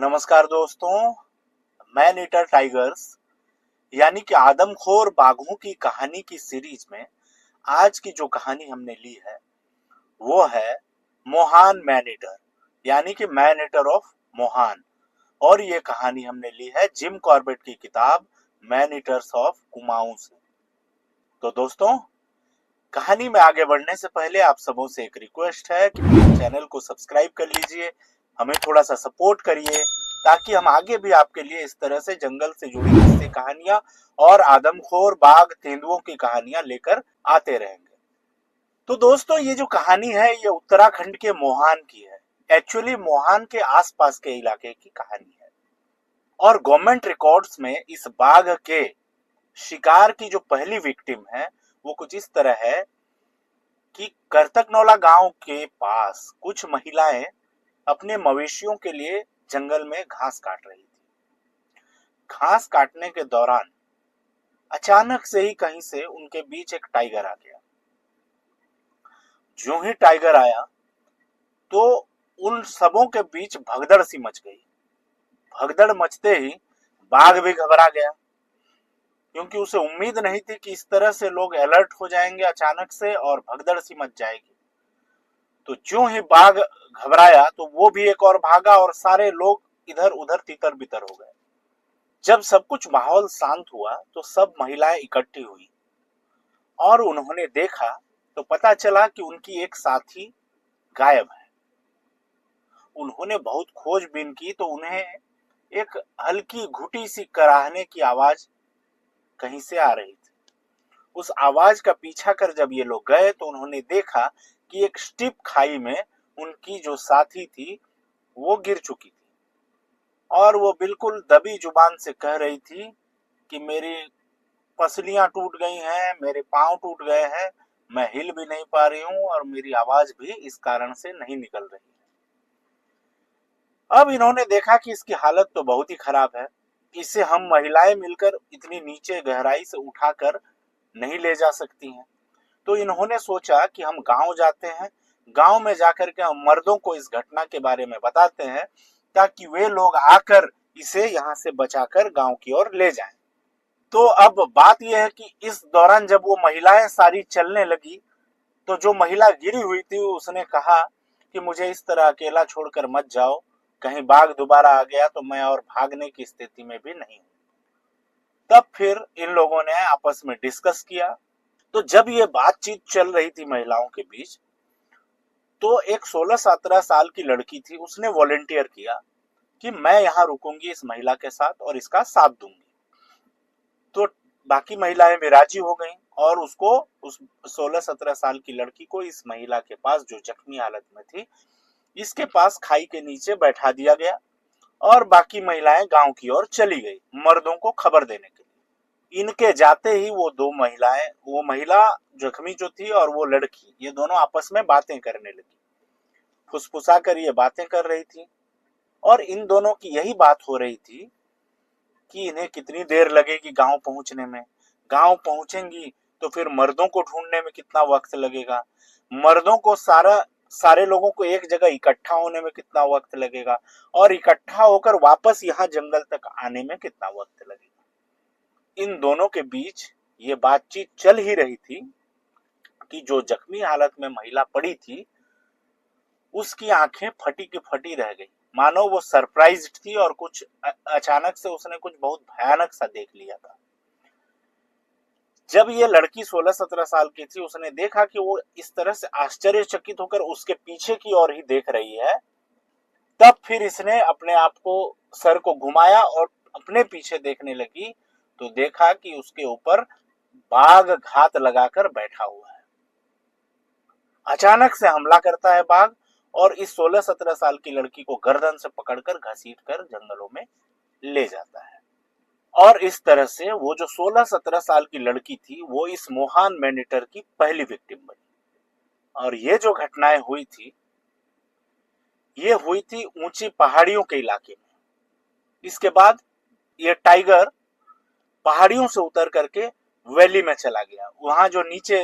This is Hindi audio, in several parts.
नमस्कार दोस्तों, मैन ईटर टाइगर्स यानी कि आदमखोर बाघों की कहानी की सीरीज में आज की जो कहानी हमने ली है वो है मोहान मैन ईटर यानी कि मैन ईटर ऑफ मोहान। और ये कहानी हमने ली है जिम कॉर्बेट की किताब मैन ईटर्स ऑफ कुमाऊं से। तो दोस्तों, कहानी में आगे बढ़ने से पहले आप सबों से एक रिक्वेस्ट है कि प्लीज चैनल को सब्सक्राइब कर लीजिए, हमें थोड़ा सा सपोर्ट करिए ताकि हम आगे भी आपके लिए इस तरह से जंगल से जुड़ी किस्से कहानियां और आदमखोर बाघ तेंदुओं की कहानियां लेकर आते रहेंगे। तो दोस्तों, ये जो कहानी है ये उत्तराखंड के मोहान की है। एक्चुअली मोहान के आसपास के इलाके की कहानी है और गवर्नमेंट रिकॉर्ड्स में इस बाघ के शिकार की जो पहली विक्टिम है वो कुछ इस तरह है कि करतकनौला गांव के पास कुछ महिलाएं अपने मवेशियों के लिए जंगल में घास काट रही थी। घास काटने के दौरान अचानक से ही कहीं से उनके बीच एक टाइगर आ गया। जो ही टाइगर आया तो उन सबों के बीच भगदड़ सी मच गई। भगदड़ मचते ही बाघ भी घबरा गया क्योंकि उसे उम्मीद नहीं थी कि इस तरह से लोग अलर्ट हो जाएंगे अचानक से और भगदड़ सी मच जाएगी। तो जो ही बाघ घबराया तो वो भी एक और भागा और सारे लोग इधर उधर तितर बितर हो गए। जब सब कुछ माहौल शांत हुआ तो सब महिलाएं इकट्ठी हुई और उन्होंने देखा तो पता चला कि उनकी एक साथी गायब है। उन्होंने बहुत खोजबीन की तो उन्हें एक हल्की घुटी सी कराहने की आवाज कहीं से आ रही थी। उस आवाज का पीछा कर जब ये लोग गए तो उन्होंने देखा कि एक स्टीप खाई में उनकी जो साथी थी वो गिर चुकी थी और वो बिल्कुल दबी जुबान से कह रही थी कि मेरी पसलियां टूट गई हैं, मेरे पांव टूट गए हैं, मैं हिल भी नहीं पा रही हूं और मेरी आवाज भी इस कारण से नहीं निकल रही है। अब इन्होंने देखा कि इसकी हालत तो बहुत ही खराब है, इसे हम महिलाएं मिलकर इतनी नीचे गहराई से उठाकर नहीं ले जा सकती हैं। तो इन्होंने सोचा कि हम गांव जाते हैं, गांव में जाकर के हम मर्दों को इस घटना के बारे में बताते हैं ताकि वे लोग आकर इसे यहाँ से बचाकर गांव की ओर ले जाएं। तो अब बात यह है कि इस दौरान जब वो महिलाएं सारी चलने लगी तो जो महिला गिरी हुई थी उसने कहा कि मुझे इस तरह अकेला छोड़कर मत जाओ, कहीं बाघ दोबारा आ गया तो मैं और भागने की स्थिति में भी नहीं हूं। तब फिर इन लोगों ने आपस में डिस्कस किया। तो जब ये बातचीत चल रही थी महिलाओं के बीच तो एक 16-17 साल की लड़की थी, उसने वॉलेंटियर किया कि मैं यहाँ रुकूंगी इस महिला के साथ और इसका साथ दूंगी। तो बाकी महिलाएं भी राजी हो गईं और उसको उस 16-17 साल की लड़की को इस महिला के पास जो जख्मी हालत में थी इसके पास खाई के नीचे बैठा दिया गया और बाकी महिलाएं गांव की ओर चली गई मर्दों को खबर देने के लिए। इनके जाते ही वो महिला जख्मी जो थी और वो लड़की, ये दोनों आपस में बातें करने लगी, फुसफुसा कर ये बातें कर रही थी और इन दोनों की यही बात हो रही थी कि इन्हें कितनी देर लगेगी गांव पहुंचने में, गांव पहुंचेंगी तो फिर मर्दों को ढूंढने में कितना वक्त लगेगा, मर्दों को सारे लोगों को एक जगह इकट्ठा होने में कितना वक्त लगेगा और इकट्ठा होकर वापस यहाँ जंगल तक आने में कितना वक्त लगेगा। इन दोनों के बीच ये बातचीत चल ही रही थी कि जो जख्मी हालत में महिला पड़ी थी उसकी आंखें फटी की फटी रह गई, मानो वो सरप्राइज्ड थी और कुछ अचानक से उसने कुछ बहुत भयानक सा देख लिया था। जब ये लड़की 16-17 साल की थी उसने देखा कि वो इस तरह से आश्चर्यचकित होकर उसके पीछे की ओर ही देख रही है, तब फिर इसने अपने आप को सर को घुमाया और अपने पीछे देखने लगी तो देखा कि उसके ऊपर बाघ घात लगाकर बैठा हुआ है। अचानक से हमला करता है बाघ और इस 16-17 साल की लड़की को गर्दन से पकड़कर घसीटकर जंगलों में ले जाता है। और इस तरह से वो जो 16-17 साल की लड़की थी वो इस मोहान मैनीटर की पहली विक्टिम बनी। और ये जो घटनाएं हुई थी ये हुई थी ऊंची पहाड़ियों के इलाके में। इसके बाद ये टाइगर पहाड़ियों से उतर करके वैली में चला गया। वहां जो नीचे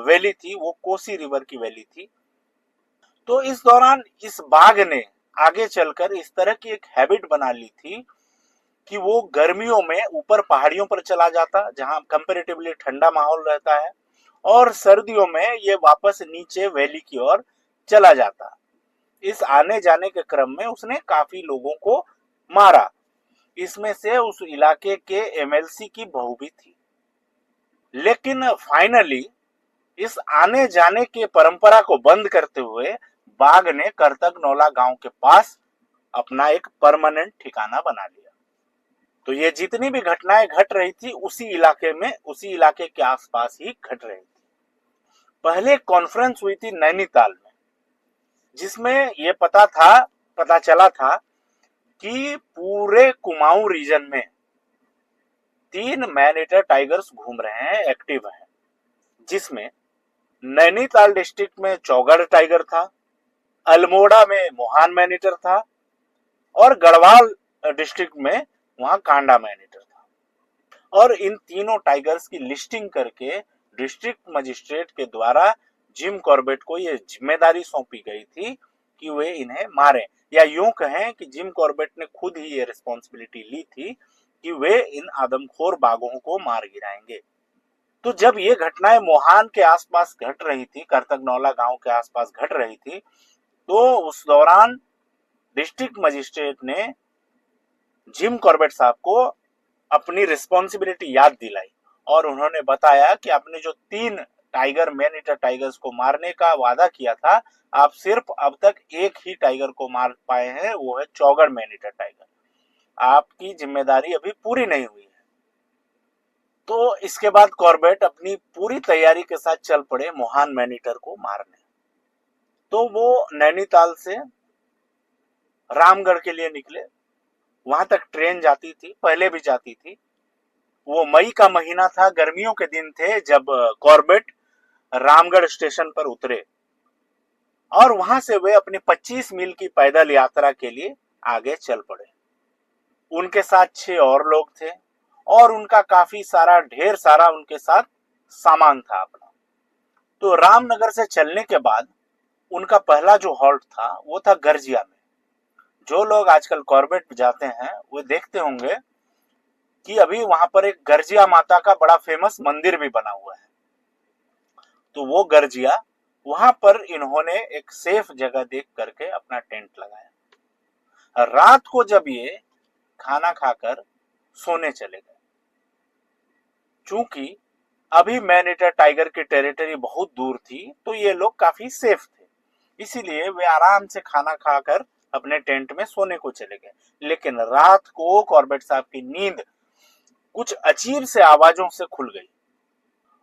वैली थी वो कोसी रिवर की वैली थी। तो इस दौरान इस बाघ ने आगे चलकर इस तरह की एक हैबिट बना ली थी कि वो गर्मियों में ऊपर पहाड़ियों पर चला जाता जहां कंपैरेटिवली ठंडा माहौल रहता है, और सर्दियों में ये वापस नीचे वैली की ओर चला जाता। इस आने जाने के क्रम में उसने काफी लोगों को मारा। इसमें से उस इलाके के एमएलसी की बहू भी थी। लेकिन फाइनली इस आने जाने के परंपरा को बंद करते हुए बाघ ने करतगनौला गांव के पास अपना एक परमानेंट ठिकाना बना लिया। तो ये जितनी भी घटनाएं घट रही थी उसी इलाके में, उसी इलाके के आसपास ही घट रही थी। पहले कॉन्फ्रेंस हुई थी नैनीताल में, जिसमें ये पता चला था कि पूरे कुमाऊं रीजन में 3 मैन ईटर टाइगर्स घूम रहे हैं, एक्टिव हैं, जिसमें नैनीताल डिस्ट्रिक्ट में चौगढ़ टाइगर था, अल्मोड़ा में मोहान मैन ईटर था, और गढ़वाल डिस्ट्रिक्ट में वहां कांडा मैन ईटर था। और इन तीनों टाइगर्स की लिस्टिंग करके डिस्ट्रिक्ट मजिस्ट्रेट के द्वारा जिम कॉर्बेट को ये जिम्मेदारी सौंपी गई थी कि वे इन्हें मारे, या यूं कहें कि जिम कॉर्बेट ने खुद ही ये रिस्पॉन्सिबिलिटी ली थी कि वे इन आदमखोर बाघों को मार गिराएंगे। तो जब ये घटनाएं मोहान के आसपास घट रही थी, करतगनौला गांव के आसपास घट रही थी, तो उस दौरान डिस्ट्रिक्ट मजिस्ट्रेट ने जिम कॉर्बेट साहब को अपनी रिस्पॉन्सिबिलिटी याद दिलाई, और उन्होंने बताया कि आपने जो 3 टाइगर मैन ईटर टाइगर्स को मारने का वादा किया था, आप सिर्फ अब तक एक ही टाइगर को मार पाए हैं, वो है चौगढ़ मैन ईटर टाइगर। आपकी जिम्मेदारी अभी पूरी नहीं हुई है। तो इसके बाद कॉर्बेट अपनी पूरी तैयारी के साथ चल पड़े मोहान मैन ईटर को मारने। तो वो नैनीताल से रामगढ़ के लिए निकले। वहां तक ट्रेन जाती थी, पहले भी जाती थी। वो मई का महीना था, गर्मियों के दिन थे, जब कॉर्बेट रामगढ़ स्टेशन पर उतरे, और वहां से वे अपनी 25 मील की पैदल यात्रा के लिए आगे चल पड़े। उनके साथ 6 और लोग थे, और उनका काफी सारा, ढेर सारा उनके साथ सामान था अपना। तो रामनगर से चलने के बाद उनका पहला जो हॉल्ट था वो था गर्जिया में। जो लोग आजकल कॉर्बेट जाते हैं वो देखते होंगे कि अभी वहां पर एक गर्जिया माता का बड़ा फेमस मंदिर भी बना हुआ है। तो वो गर्जिया, वहां पर इन्होंने एक सेफ जगह देख करके अपना टेंट लगाया। रात को जब ये खाना खाकर सोने चले गए, चूंकि अभी मैन ईटर टाइगर की टेरिटरी बहुत दूर थी, तो ये लोग काफी सेफ थे, इसीलिए वे आराम से खाना खाकर अपने टेंट में सोने को चले गए। लेकिन रात को कॉर्बेट साहब की नींद कुछ अजीब से आवाजों से खुल गई,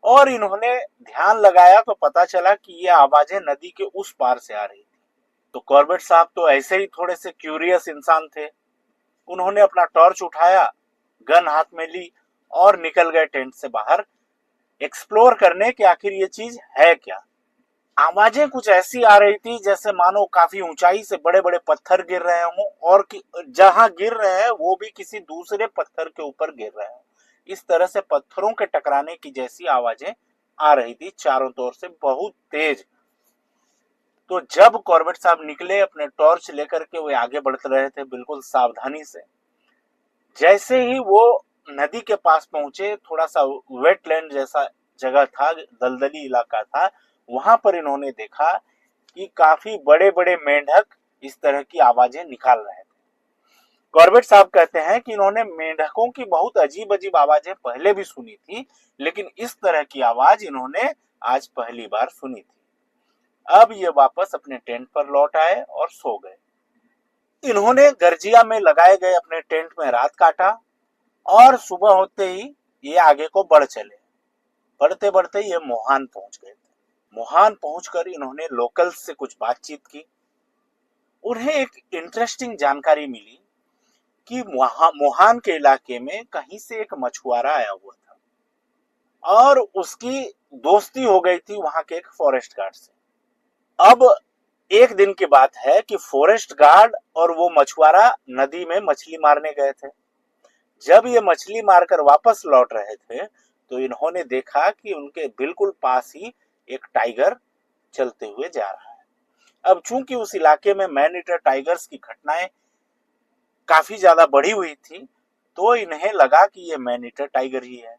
और इन्होंने ध्यान लगाया तो पता चला कि ये आवाजें नदी के उस पार से आ रही थी। तो कॉर्बेट साहब तो ऐसे ही थोड़े से क्यूरियस इंसान थे, उन्होंने अपना टॉर्च उठाया, गन हाथ में ली, और निकल गए टेंट से बाहर एक्सप्लोर करने कि आखिर ये चीज है क्या। आवाजें कुछ ऐसी आ रही थी जैसे मानो काफी ऊंचाई से बड़े बड़े पत्थर गिर रहे हों, और जहां गिर रहे हैं वो भी किसी दूसरे पत्थर के ऊपर गिर रहे हों। इस तरह से पत्थरों के टकराने की जैसी आवाजें आ रही थी चारों तरफ से, बहुत तेज। तो जब कॉर्बेट साहब निकले अपने टॉर्च लेकर के, वे आगे बढ़ रहे थे बिल्कुल सावधानी से। जैसे ही वो नदी के पास पहुंचे, थोड़ा सा वेटलैंड जैसा जगह था, दलदली इलाका था, वहां पर इन्होंने देखा कि काफी बड़े बड़े मेंढक इस तरह की आवाजें निकाल रहे थे। कॉर्बेट साहब कहते हैं कि इन्होंने मेंढकों की बहुत अजीब अजीब आवाजें पहले भी सुनी थी, लेकिन इस तरह की आवाज इन्होंने आज पहली बार सुनी थी। अब ये वापस अपने टेंट पर लौट आए और सो गए। इन्होंने गर्जिया में लगाए गए अपने टेंट में रात काटा, और सुबह होते ही ये आगे को बढ़ चले। बढ़ते बढ़ते ये मोहान पहुंच गए थे। मोहान पहुंचकर इन्होंने लोकल्स से कुछ बातचीत की। उन्हें एक इंटरेस्टिंग जानकारी मिली कि मोहान के इलाके में कहीं से एक मछुआरा आया हुआ था, और उसकी दोस्ती हो गई थी वहां के एक फॉरेस्ट गार्ड से। अब एक दिन की बात है कि फॉरेस्ट गार्ड और वो मछुआरा नदी में मछली मारने गए थे। जब ये मछली मारकर वापस लौट रहे थे, तो इन्होंने देखा कि उनके बिल्कुल पास ही एक टाइगर चलते हुए जा रहा है। अब चूंकि उस इलाके में मैन ईटर टाइगर्स की घटनाएं काफी ज्यादा बढ़ी हुई थी, तो इन्हें लगा कि ये मैन ईटर टाइगर ही है।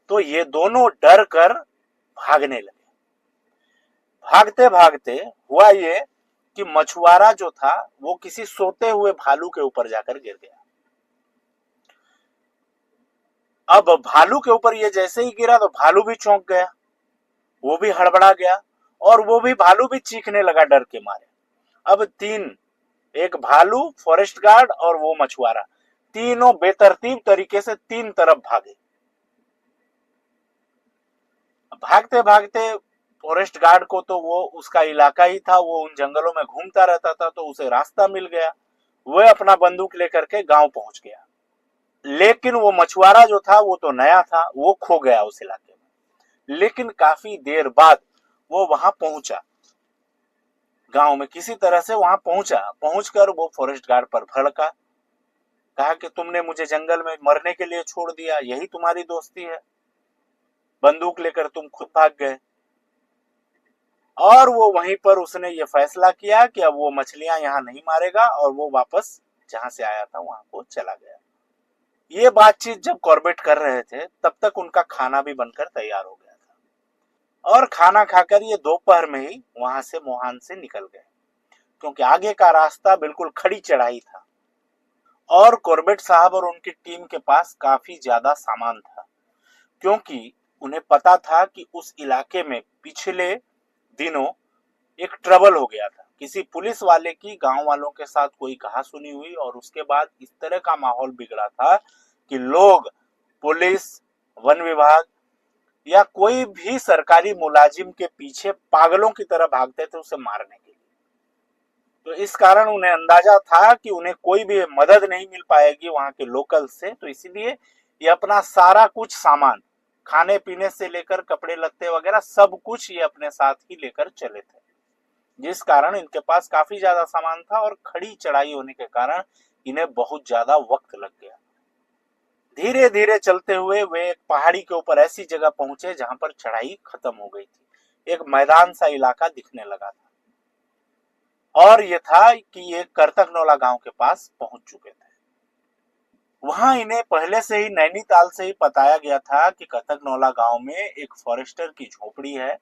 तो ये दोनों डर कर भागने लगे। भागते भागते हुआ ये कि मछुआरा जो था वो किसी सोते हुए भालू के ऊपर जाकर गिर गया। अब भालू के ऊपर ये जैसे ही गिरा तो भालू भी चौंक गया, वो भी हड़बड़ा गया, और वो भी भालू भी चीखने लगा डर के मारे। अब तीन, एक भालू, फॉरेस्ट गार्ड और वो मछुआरा, तीनों बेतरतीब तरीके से तीन तरफ भागे। भागते भागते फॉरेस्ट गार्ड को तो वो उसका इलाका ही था, वो उन जंगलों में घूमता रहता था, तो उसे रास्ता मिल गया। वह अपना बंदूक लेकर के गांव पहुंच गया। लेकिन वो मछुआरा जो था वो तो नया था, वो खो गया उस इलाके में। लेकिन काफी देर बाद वो वहां पहुंचा, गांव में किसी तरह से वहां पहुंचा। पहुंचकर वो फॉरेस्ट गार्ड पर भड़का, कहा कि तुमने मुझे जंगल में मरने के लिए छोड़ दिया, यही तुम्हारी दोस्ती है, बंदूक लेकर तुम खुद भाग गए। और वो वहीं पर उसने ये फैसला किया कि अब वो मछलियां यहाँ नहीं मारेगा, और वो वापस जहां से आया था वहां को चला गया। ये बातचीत जब कॉर्बेट कर रहे थे तब तक उनका खाना भी बनकर तैयार हो गया था, और खाना खाकर ये दोपहर में ही वहां से मोहान से निकल गए, क्योंकि आगे का रास्ता बिल्कुल खड़ी चढ़ाई था, और कॉर्बेट साहब और उनकी टीम के पास काफी ज्यादा सामान था, क्योंकि उन्हें पता था कि उस इलाके में पिछले दिनों एक ट्रबल हो गया था। किसी पुलिस वाले की गांव वालों के साथ कोई कहासुनी हुई, और उसके बाद इस तरह का माहौल बिगड़ा था कि लोग, पुलिस, वन विभाग या कोई भी सरकारी मुलाजिम के पीछे पागलों की तरह भागते थे उसे मारने के लिए। तो इस कारण उन्हें अंदाजा था कि उन्हें कोई भी मदद नहीं मिल पाएगी वहां के लोकल से, तो इसलिए ये अपना सारा कुछ सामान, खाने पीने से लेकर कपड़े लत्ते वगैरह सब कुछ ये अपने साथ ही लेकर चले थे, जिस कारण इनके पास काफी ज्यादा सामान था, और खड़ी चढ़ाई होने के कारण इन्हें बहुत ज्यादा वक्त लग गया। धीरे धीरे चलते हुए वे एक पहाड़ी के ऊपर ऐसी जगह पहुंचे जहां पर चढ़ाई खत्म हो गई थी। एक मैदान सा इलाका दिखने लगा था, और ये था कि ये करतकनौला गांव के पास पहुंच चुके थे। वहां इन्हें पहले से ही नैनीताल से ही बताया गया था कि करतकनौला गांव में एक फॉरेस्टर की झोपड़ी है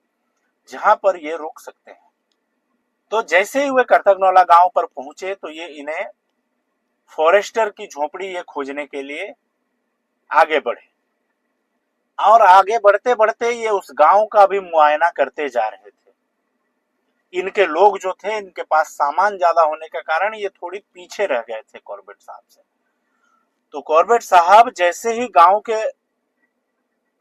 जहां पर ये रुक सकते हैं। तो जैसे ही वे करतकनौला गांव पर पहुंचे तो ये इन्हें फॉरेस्टर की झोपड़ी ये खोजने के लिए आगे बढ़े, और आगे बढ़ते बढ़ते ये उस गांव का भी मुआयना करते जा रहे थे। इनके लोग जो थे, इनके पास सामान ज्यादा होने के कारण ये थोड़ी पीछे रह गए थे कॉर्बेट साहब से। तो कॉर्बेट साहब जैसे ही गांव के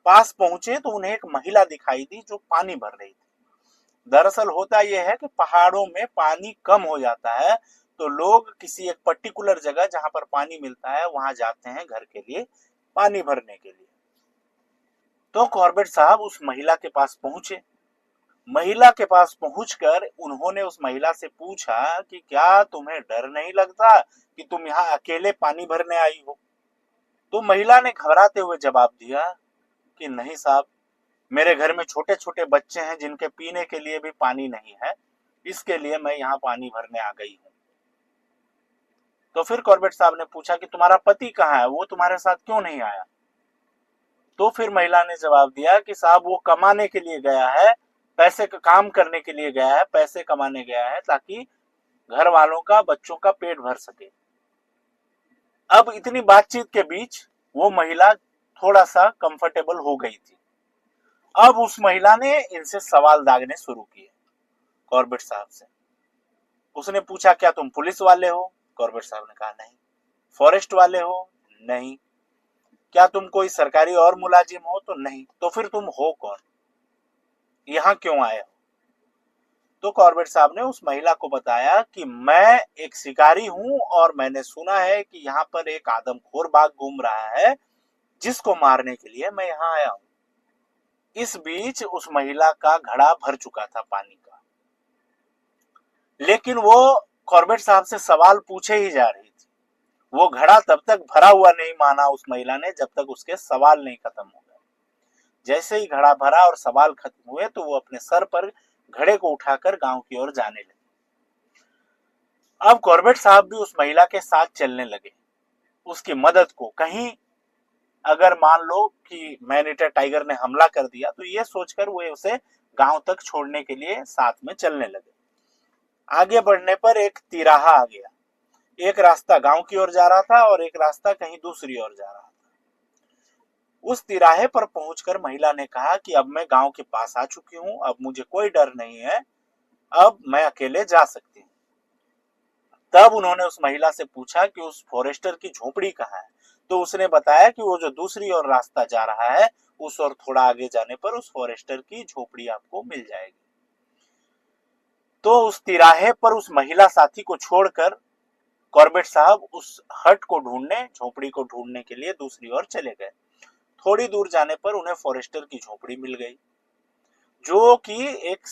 पास पहुंचे तो उन्हें एक महिला दिखाई दी जो पानी भर रही थी। दरअसल होता यह है कि पहाड़ों में पानी कम हो जाता है, तो लोग किसी एक पर्टिकुलर जगह जहां पर पानी मिलता है वहां जाते हैं घर के लिए पानी भरने के लिए। तो कॉर्बेट साहब उस महिला के पास पहुंचे। महिला के पास पहुंचकर उन्होंने उस महिला से पूछा कि क्या तुम्हें डर नहीं लगता कि तुम यहाँ अकेले पानी भरने आई हो? तो महिला ने घबराते हुए जवाब दिया कि नहीं साहब, मेरे घर में छोटे छोटे बच्चे हैं जिनके पीने के लिए भी पानी नहीं है, इसके लिए मैं यहाँ पानी भरने आ गई हूँ। तो फिर कॉर्बेट साहब ने पूछा कि तुम्हारा पति कहाँ है, वो तुम्हारे साथ क्यों नहीं आया? तो फिर महिला ने जवाब दिया कि साहब वो कमाने के लिए गया है, पैसे का काम करने के लिए गया है, पैसे कमाने गया है ताकि घर वालों का, बच्चों का पेट भर सके। अब इतनी बातचीत के बीच वो महिला थोड़ा सा कंफर्टेबल हो गई थी। अब उस महिला ने इनसे सवाल दागने शुरू किए कॉर्बेट साहब से। उसने पूछा क्या तुम पुलिस वाले हो? कॉर्बेट साहब ने कहा नहीं। फॉरेस्ट वाले हो? नहीं। क्या तुम कोई सरकारी और मुलाजिम हो? तो नहीं। तो फिर तुम हो कौन, यहाँ क्यों आए हो? तो कॉर्बेट साहब ने उस महिला को बताया कि मैं एक शिकारी हूं, और मैंने सुना है कि यहाँ पर एक आदमखोर बाघ घूम रहा है जिसको मारने के लिए मैं यहाँ आया हूं। इस बीच उस महिला का घड़ा भर चुका था पानी का, लेकिन वो कॉर्बेट साहब से सवाल पूछे ही जा रही थी। वो घड़ा तब तक भरा हुआ नहीं माना उस महिला ने जब तक उसके सवाल नहीं खत्म हो गए। जैसे ही घड़ा भरा और सवाल खत्म हुए तो वो अपने सर पर घड़े को उठाकर गांव की ओर जाने लगी। अब कॉर्बेट साहब भी उस महिला के साथ चलने लगे, उसकी मदद को। कहीं अगर मान लो कि मैन ईटर टाइगर ने हमला कर दिया तो ये सोचकर वे उसे गांव तक छोड़ने के लिए साथ में चलने लगे। आगे बढ़ने पर एक तिराहा आ गया, एक रास्ता गांव की ओर जा रहा था और एक रास्ता कहीं दूसरी ओर जा रहा था। उस तिराहे पर पहुंचकर महिला ने कहा कि अब मैं गांव के पास आ चुकी हूं, अब मुझे कोई डर नहीं है, अब मैं अकेले जा सकती हूँ। तब उन्होंने उस महिला से पूछा कि उस फॉरेस्टर की झोपड़ी कहाँ है, तो उसने बताया कि वो जो दूसरी ओर रास्ता जा रहा है उस ओर थोड़ा आगे जाने पर उस फॉरेस्टर की झोपड़ी आपको मिल जाएगी। तो उस तिराहे पर उस महिला साथी को छोड़कर कॉर्बेट साहब उस हट को ढूंढने, झोपड़ी को ढूंढने के लिए दूसरी ओर चले गए। थोड़ी दूर जाने पर उन्हें फॉरेस्टर की झोपड़ी मिल गई, जो कि एक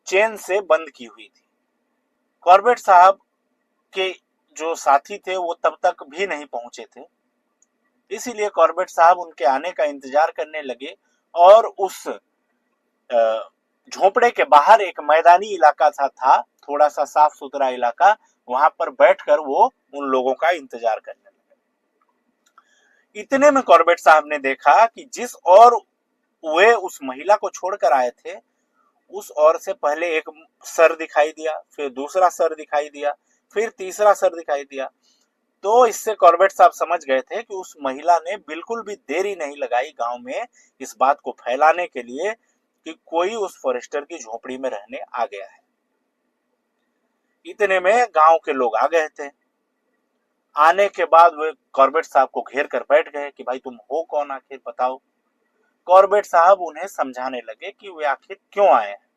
चेन से बंद की हुई थी। कॉर्बेट साहब के जो साथी थे वो तब तक भी नहीं पहुंचे थे, इसीलिए कॉर्बेट साहब उनके आने का इंतजार करने लगे और उस झोपड़े के बाहर एक मैदानी इलाका था, थोड़ा सा साफ सुथरा इलाका, वहां पर बैठकर वो उन लोगों का इंतजार करने लगे। इतने में कॉर्बेट साहब ने देखा कि जिस ओर वे उस महिला को छोड़कर आए थे उस ओर से पहले एक सर दिखाई दिया, फिर दूसरा सर दिखाई दिया, फिर तीसरा सर दिखाई दिया। तो इससे कॉर्बेट साहब समझ गए थे कि उस महिला ने बिल्कुल भी देरी नहीं लगाई गांव में इस बात को फैलाने के लिए कि कोई उस फॉरेस्टर की झोपड़ी में रहने आ गया है। इतने में गांव के लोग आ गए थे। आने के बाद वे कॉर्बेट साहब को घेर कर बैठ गए कि भाई तुम हो कौन, आखिर बताओ। कॉर्बेट साहब उन्हें समझाने लगे कि वे आखिर क्यों आए हैं।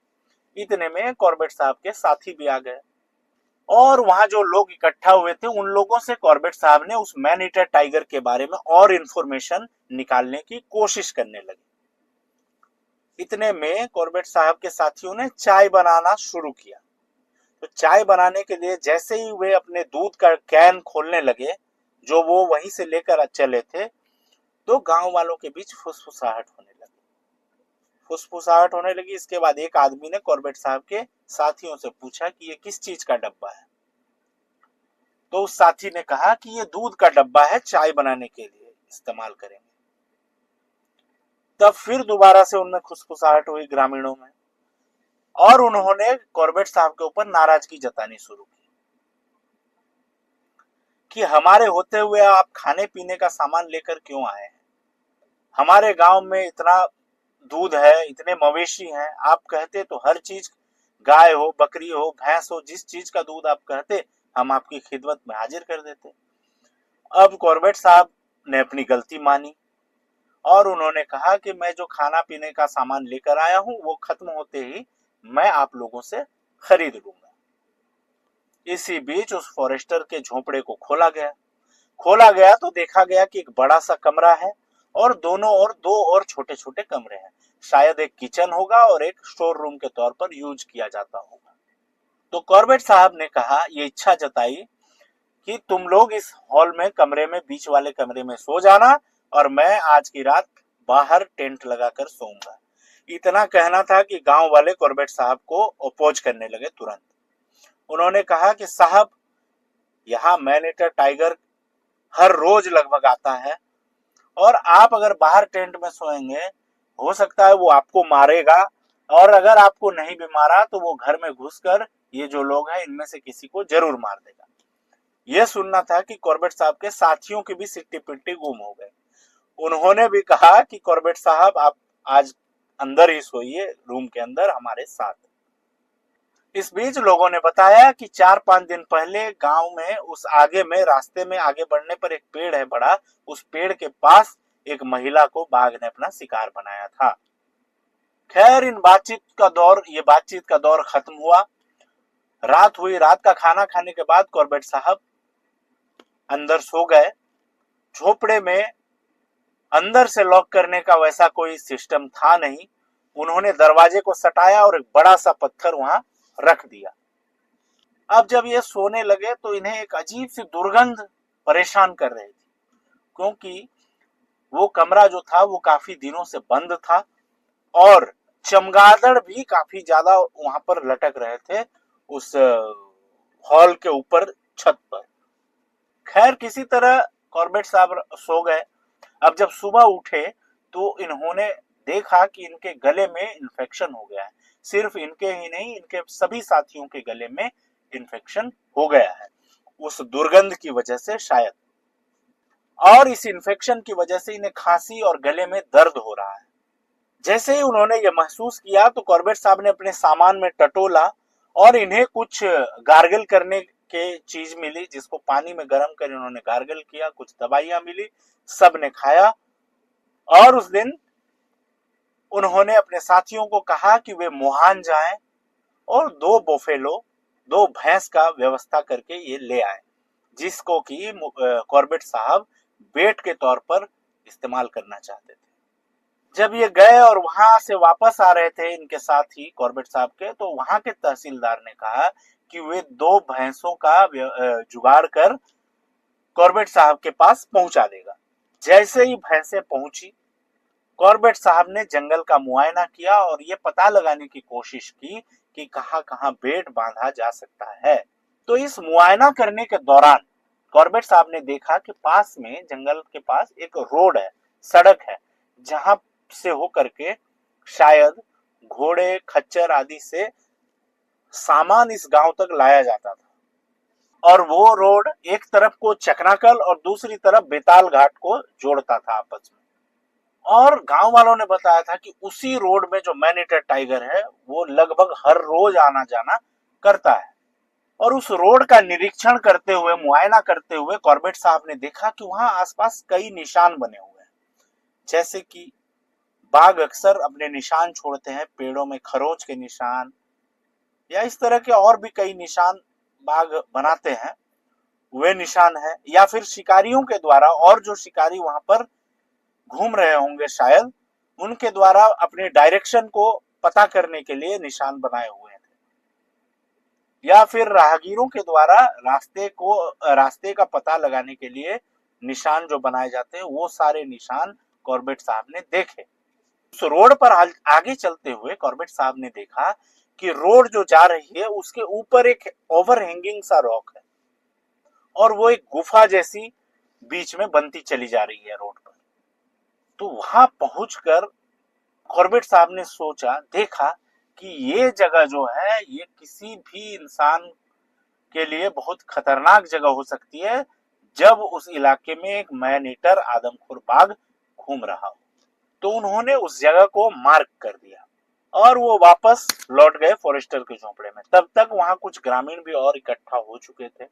इतने में कॉर्बेट साहब के साथी भी आ गए और वहां जो लोग इकट्ठा हुए थे उन लोगों से कॉर्बेट साहब ने उस मैन ईटर टाइगर के बारे में और इंफॉर्मेशन निकालने की कोशिश करने लगे। इतने में कॉर्बेट साहब के साथियों ने चाय बनाना शुरू किया। तो चाय बनाने के लिए जैसे ही वे अपने दूध का कैन खोलने लगे जो वो वहीं से लेकर चले थे, तो गांव वालों के बीच फुसफुसाहट होने लगी। फुसफुसाहट होने लगी। इसके बाद एक आदमी ने कॉर्बेट साहब के साथियों से पूछा कि ये किस चीज का डब्बा है। तो उस साथी ने कहा कि ये दूध का डब्बा है, चाय बनाने के लिए इस्तेमाल करेंगे। तब फिर दोबारा से उनमें खुसफुसाहट हुई ग्रामीणों में और उन्होंने कॉर्बेट साहब के ऊपर नाराजगी जतानी शुरू की कि हमारे होते हुए आप खाने पीने का सामान लेकर क्यों आए हैं? हमारे गांव में इतना दूध है, इतने मवेशी हैं, आप कहते तो हर चीज, गाय हो, बकरी हो, भैंस हो, जिस चीज का दूध आप कहते हम आपकी खिदमत में हाजिर कर देते। अब कॉर्बेट साहब ने अपनी गलती मानी और उन्होंने कहा कि मैं जो खाना पीने का सामान लेकर आया हूं वो खत्म होते ही मैं आप लोगों से खरीद लूंगा। इसी बीच उस फॉरेस्टर के झोपड़े को खोला गया तो देखा गया कि एक बड़ा सा कमरा है और दोनों ओर दो और छोटे छोटे कमरे हैं। शायद एक किचन होगा और एक स्टोर रूम के तौर पर यूज किया जाता होगा। तो कॉर्बेट साहब ने कहा, ये इच्छा जताई कि तुम लोग इस हॉल में कमरे में, बीच वाले कमरे में सो जाना और मैं आज की रात बाहर टेंट लगाकर सोऊंगा। इतना कहना था कि गांव वाले कॉर्बेट साहब को अपोज करने लगे तुरंत। उन्होंने कहा कि साहब, यहाँ मैन ईटर टाइगर हर रोज लगभग आता है और आप अगर बाहर टेंट में सोएंगे हो सकता है वो आपको मारेगा और अगर आपको नहीं भी मारा तो वो घर में घुसकर ये जो लोग हैं इनमें से किसी को जरूर मार देगा। यह सुनना था कि कॉर्बेट साहब के साथियों की भी सिट्टी पिट्टी गुम हो गए। उन्होंने भी कहा कि कॉर्बेट साहब आप आज अंदर ही सोइए, रूम के अंदर हमारे साथ। इस बीच लोगों ने बताया कि 4-5 दिन पहले गांव में उस आगे में रास्ते में आगे बढ़ने पर एक पेड़ है बड़ा, उस पेड़ के पास एक महिला को बाघ ने अपना शिकार बनाया था। खैर ये बातचीत का दौर खत्म हुआ। रात हुई। रात का खाना खाने के बाद कॉर्बेट साहब अंदर सो गए। झोपड़े में अंदर से लॉक करने का वैसा कोई सिस्टम था नहीं। उन्होंने दरवाजे को सटाया और एक बड़ा सा पत्थर वहां रख दिया। अब जब ये सोने लगे तो इन्हें एक अजीब सी दुर्गंध परेशान कर रही थी, क्योंकि वो कमरा जो था वो काफी दिनों से बंद था और चमगादड़ भी काफी ज्यादा वहां पर लटक रहे थे उस हॉल के ऊपर छत पर। खैर किसी तरह कॉर्बेट साहब सो गए। अब जब सुबह उठे तो इन्होंने देखा कि इनके गले में इन्फेक्शन हो गया है। सिर्फ इनके ही नहीं, इनके सभी साथियों के गले में इन्फेक्शन हो गया है, उस दुर्गंध की वजह से शायद। और इस इन्फेक्शन की वजह से इन्हें खांसी और गले में दर्द हो रहा है। जैसे ही उन्होंने ये महसूस किया तो कॉर्बेट साहब ने अपने सामान में टटोला और इन्हें कुछ गार्गल करने के चीज मिली, जिसको पानी में गर्म कर इन्होंने गार्गल किया। कुछ दवाइयां मिली, सब ने खाया। और उस दिन उन्होंने अपने साथियों को कहा कि वे मुहान जाएं और 2 बोफेलो, 2 भैंस का व्यवस्था करके ये ले आए, जिसको कि कॉर्बेट साहब बेट के तौर पर इस्तेमाल करना चाहते थे। जब ये गए और वहां से वापस आ रहे थे इनके साथ ही कॉर्बेट साहब के, तो वहां के तहसीलदार ने कहा कि वे 2 भैंसों का जुगाड़ कर कॉर्बेट साहब के पास पहुंचा देगा। जैसे ही भैंसें पहुंची, कॉर्बेट साहब ने जंगल का मुआयना किया और ये पता लगाने की कोशिश की कि कहां-कहां बेट बांधा जा सकता है। तो इस मुआयना करने के दौरान कॉर्बेट साहब ने देखा कि पास में, जंगल के पास एक रोड है, सड़क है, जहां से होकर के शायद घोड़े, खच्चर आदि से सामान इस गांव तक लाया जाता था। और वो रोड एक तरफ को चकनाकल और दूसरी तरफ बेताल घाट को जोड़ता था आपस में। और गांव वालों ने बताया था कि उसी रोड में जो मैन ईटर टाइगर है वो लगभग हर रोज आना जाना करता है। और उस रोड का निरीक्षण करते हुए, मुआयना करते हुए कॉर्बेट साहब ने देखा कि वहां आसपास कई निशान बने हुए हैं। जैसे कि बाघ अक्सर अपने निशान छोड़ते हैं, पेड़ों में खरोंच के निशान, या इस तरह के और भी कई निशान बाघ बनाते हैं, वे निशान है। या फिर शिकारियों के द्वारा, और जो शिकारी वहां पर घूम रहे होंगे शायद, उनके द्वारा अपने डायरेक्शन को पता करने के लिए निशान बनाए हुए थे। या फिर राहगीरों के द्वारा रास्ते का पता लगाने के लिए निशान जो बनाए जाते हैं, वो सारे निशान कॉर्बेट साहब ने देखे। उस रोड पर आगे चलते हुए कॉर्बेट साहब ने देखा कि रोड जो जा रही है उसके ऊपर एक ओवरहैंगिंग सा रॉक है, और वो एक गुफा जैसी बीच में बनती चली जा रही है रोड पर। तो वहां पहुंचकर कॉर्बेट साहब ने सोचा, देखा कि ये जगह जो है ये किसी भी इंसान के लिए बहुत खतरनाक जगह हो सकती है, जब उस इलाके में एक मैन ईटर आदमखोर बाघ घूम रहा हो। तो उन्होंने उस जगह को मार्क कर दिया और वो वापस लौट गए फॉरेस्टर के झोंपड़े में। तब तक वहां कुछ ग्रामीण भी और इकट्ठा हो चुके थे।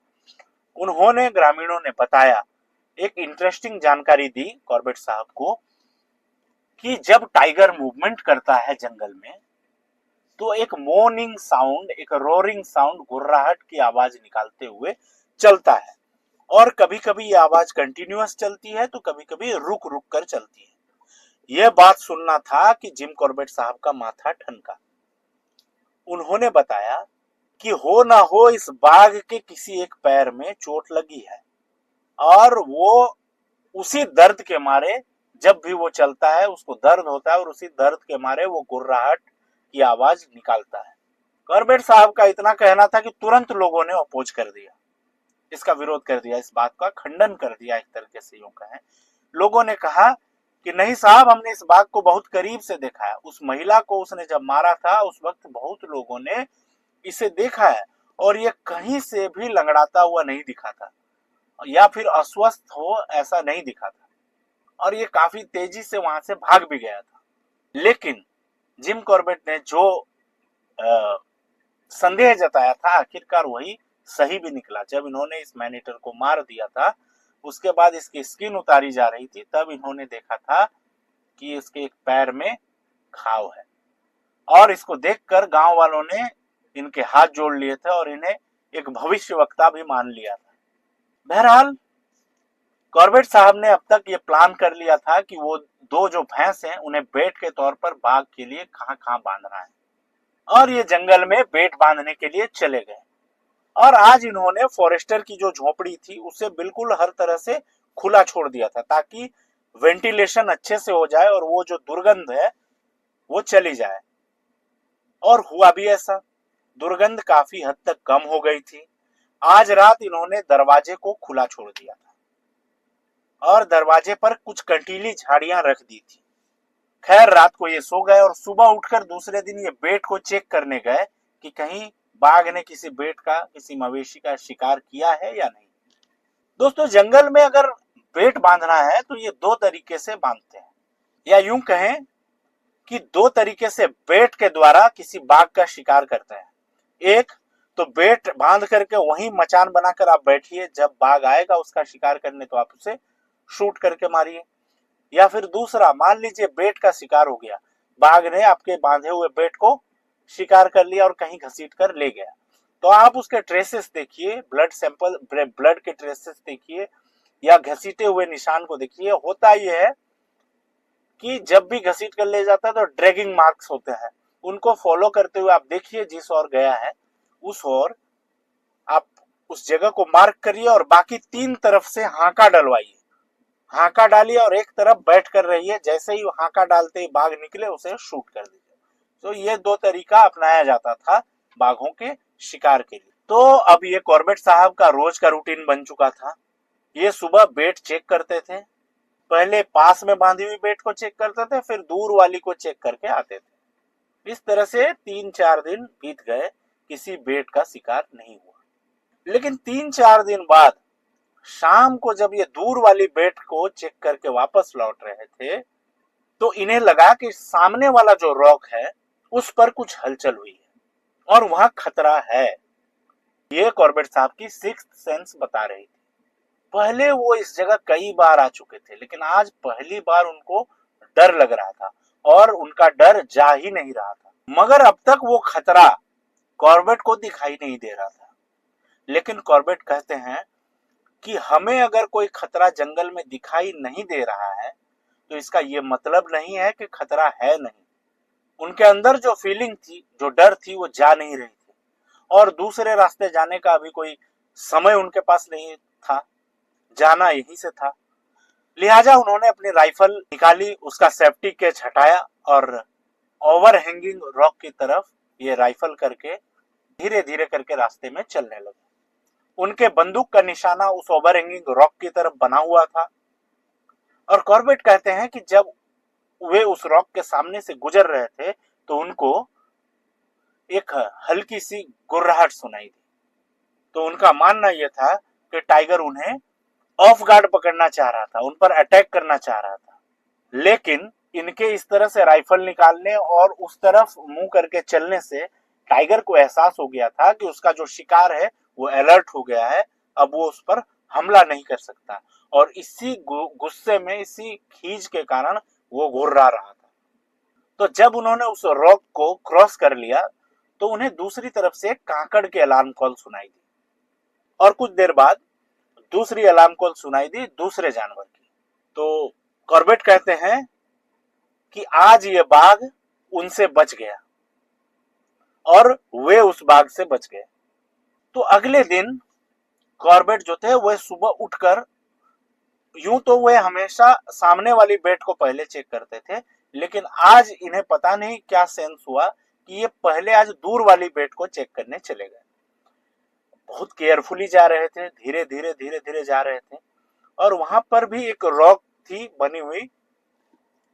उन्होंने, ग्रामीणों ने बताया, एक इंटरेस्टिंग जानकारी दी कॉर्बेट साहब को कि जब टाइगर मूवमेंट करता है जंगल में तो एक मोर्निंग साउंड, एक रोरिंग साउंड, गुर्राहट की आवाज निकालते हुए चलता है। और कभी कभी ये आवाज कंटिन्यूअस चलती है तो कभी कभी रुक रुक कर चलती है। यह बात सुनना था कि जिम कॉर्बेट साहब का माथा ठनका। उन्होंने बताया कि हो ना हो इस बाघ के किसी एक पैर में चोट लगी है, और वो उसी दर्द के मारे, जब भी वो चलता है उसको दर्द होता है और उसी दर्द के मारे वो गुर्राहट की आवाज निकालता है। कॉर्बेट साहब का इतना कहना था कि तुरंत लोगों ने अपोज कर दिया, इसका विरोध कर दिया, इस बात का खंडन कर दिया। एक तरीके से यूं कहें, लोगों ने कहा कि नहीं साहब, हमने इस बाघ को बहुत करीब से देखा है। उस महिला को उसने जब मारा था उस वक्त बहुत लोगों ने इसे देखा है, और ये कहीं से भी लंगड़ाता हुआ नहीं दिखा था या फिर अस्वस्थ हो ऐसा नहीं दिखा था, और ये काफी तेजी से वहां से भाग भी गया था। लेकिन जिम कॉर्बेट ने जो संदेह जताया था, आखिरकार वही सही भी निकला। जब इन्होंने इस मैनीटर को मार दिया था, उसके बाद इसकी स्किन उतारी जा रही थी, तब इन्होंने देखा था कि इसके एक पैर में घाव है। और इसको देखकर गांव वालों ने इनके हाथ जोड़ लिए थे और इन्हें एक भविष्यवक्ता भी मान लिया था। बहरहाल कॉर्बेट साहब ने अब तक ये प्लान कर लिया था कि वो 2 जो भैंस हैं उन्हें बेट के तौर पर बाघ के लिए कहां कहां बांधना है, और ये जंगल में बेट बांधने के लिए चले गए। और आज इन्होंने फॉरेस्टर की जो झोपड़ी थी उसे बिल्कुल हर तरह से खुला छोड़ दिया था, ताकि वेंटिलेशन अच्छे से हो जाए और वो जो दुर्गंध है वो चली जाए। और हुआ भी ऐसा, दुर्गंध काफी हद तक कम हो गई थी। आज रात इन्होंने दरवाजे को खुला छोड़ दिया था और दरवाजे पर कुछ कंटीली झाड़ियां रख दी थी। खैर रात को ये सो गए और सुबह उठकर दूसरे दिन ये बेट को चेक करने गए कि कहीं बाघ ने किसी बेट का, किसी मवेशी का शिकार किया है या नहीं। दोस्तों जंगल में अगर बेट बांधना है तो ये दो तरीके से बांधते हैं, या यूं कहें कि दो तरीके से बेट के द्वारा किसी बाघ का शिकार करते हैं। एक तो बेट बांध करके वहीं मचान बनाकर आप बैठिए, जब बाघ आएगा उसका शिकार करने तो आप उसे शूट करके मारिए। या फिर दूसरा, मान लीजिए बेट का शिकार हो गया, बाघ ने आपके बांधे हुए बेट को शिकार कर लिया और कहीं घसीट कर ले गया, तो आप उसके ट्रेसेस देखिए, ब्लड सैंपल, ब्लड के ट्रेसेस देखिए या घसीटे हुए निशान को देखिए। होता यह है कि जब भी घसीट कर ले जाता है तो ड्रैगिंग मार्क्स होते हैं, उनको फॉलो करते हुए आप देखिए जिस ओर गया है उस ओर आप उस जगह को मार्क करिए और बाकी तीन तरफ से हांका डलवाइए। हांका डालिए और एक तरफ बैठ कर रहिए, जैसे ही हांका डालते ही बाघ निकले उसे शूट कर दीजिए। तो ये दो तरीका अपनाया जाता था बाघों के शिकार के लिए। तो अब ये कॉर्बेट साहब का रोज का रूटीन बन चुका था। ये सुबह बेट चेक करते थे, पहले पास में बांधी हुई बेट को चेक करते थे, फिर दूर वाली को चेक करके आते थे। इस तरह से 3-4 दिन बीत गए, किसी बेट का शिकार नहीं हुआ। लेकिन 3-4 दिन बाद शाम को जब ये दूर वाली बेट को चेक करके वापस लौट रहे थे तो इन्हें लगा कि सामने वाला जो रॉक है उस पर कुछ हलचल हुई है और वहां खतरा है। ये कॉर्बेट साहब की सिक्स्थ सेंस बता रही थी। पहले वो इस जगह कई बार आ चुके थे, लेकिन आज पहली बार उनको डर लग रहा था और उनका डर जा ही नहीं रहा था। मगर अब तक वो खतरा कॉर्बेट को दिखाई नहीं दे रहा था। लेकिन कॉर्बेट कहते हैं कि हमें अगर कोई खतरा जंगल में दिखाई नहीं दे रहा है तो इसका ये मतलब नहीं है कि खतरा है नहीं। उनके अंदर जो फीलिंग थी, जो डर थी, वो जा नहीं रही थी और दूसरे रास्ते जाने का अभी कोई समय उनके पास नहीं था, जाना यहीं से था। लिहाजा उन्होंने अपनी राइफल निकाली, उसका सेफ्टी केज हटाया और ओवर हैंगिंग रॉक की तरफ ये राइफल करके धीरे धीरे करके रास्ते में चलने लगे। उनके बंदूक का निशाना उस ओवर हैंगिंग रॉक की तरफ बना हुआ था और कॉर्बेट कहते हैं कि जब वे उस रॉक के सामने से गुजर रहे थे तो उनको एक हल्की सी गुर्राहट सुनाई दी। तो उनका मानना यह था कि टाइगर उन्हें ऑफ गार्ड पकड़ना चाह रहा था, उन पर अटैक करना चाह रहा था। लेकिन इनके इस तरह से राइफल निकालने और उस तरफ मुंह करके चलने से टाइगर को एहसास हो गया था कि उसका जो शिकार है वो अलर्ट हो गया है, अब वो उस पर हमला नहीं कर सकता और इसी गुस्से में, इसी खींच के कारण वो घुर्रा रहा था। तो जब उन्होंने उस रॉक को क्रॉस कर लिया तो उन्हें दूसरी तरफ से काकड़ की अलार्म कॉल सुनाई दी और कुछ देर बाद दूसरी अलार्म कॉल सुनाई दी दूसरे जानवर की। तो कॉर्बेट कहते हैं कि आज ये बाघ उनसे बच गया और वे उस बाघ से बच गए। तो अगले दिन कॉर्बेट जो थे वह सुबह उठकर, यूं तो वे हमेशा सामने वाली बेट को पहले चेक करते थे, लेकिन आज इन्हें पता नहीं क्या सेंस हुआ कि ये पहले आज दूर वाली बेट को चेक करने चले गए। बहुत केयरफुली जा रहे थे, धीरे धीरे धीरे धीरे जा रहे थे और वहां पर भी एक रॉक थी बनी हुई,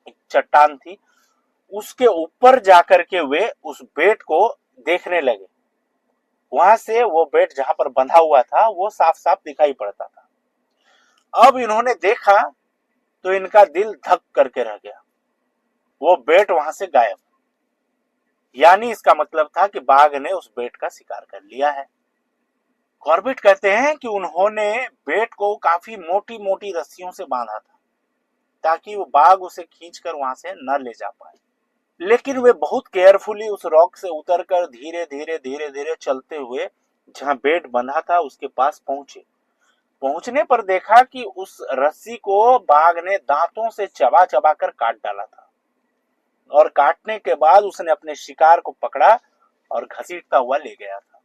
एक चट्टान थी, उसके ऊपर जाकर के वे उस बेट को देखने लगे। वहां से वो बेट जहां पर बंधा हुआ था वो साफ साफ दिखाई पड़ता था। अब इन्होंने देखा तो इनका दिल धक करके रह गया, वो बेट वहां से गायब। यानी इसका मतलब था कि बाघ ने उस बेट का शिकार कर लिया है। कॉर्बेट कहते हैं कि उन्होंने बेट को काफी मोटी मोटी रस्सियों से बांधा था ताकि वो बाघ उसे खींचकर वहां से न ले जा पाए। लेकिन वे बहुत केयरफुली उस रॉक से उतरकर धीरे धीरे धीरे धीरे चलते हुए जहां बेट बंधा था उसके पास पहुंचे। पहुंचने पर देखा कि उस रस्सी को बाघ ने दांतों से चबा चबा कर काट डाला था और काटने के बाद उसने अपने शिकार को पकड़ा और घसीटता हुआ ले गया था।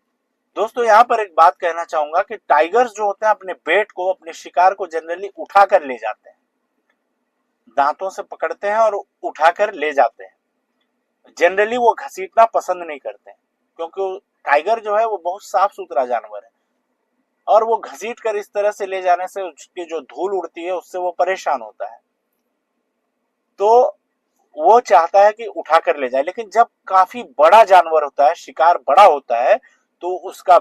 दोस्तों यहाँ पर एक बात कहना चाहूंगा कि टाइगर्स जो होते हैं अपने बेट को, अपने शिकार को जनरली उठाकर ले जाते हैं, दांतों से पकड़ते हैं और उठाकर ले जाते हैं। जनरली वो घसीटना पसंद नहीं करते हैं क्योंकि टाइगर जो है वो बहुत साफ सुथरा जानवर है, और वो घसीट कर इस तरह से ले जाने से उसकी जो धूल उड़ती है उससे वो परेशान होता है, तो वो चाहता है कि उठा कर ले जाए। लेकिन जब काफी बड़ा जानवर होता है, शिकार बड़ा होता है, तो उसका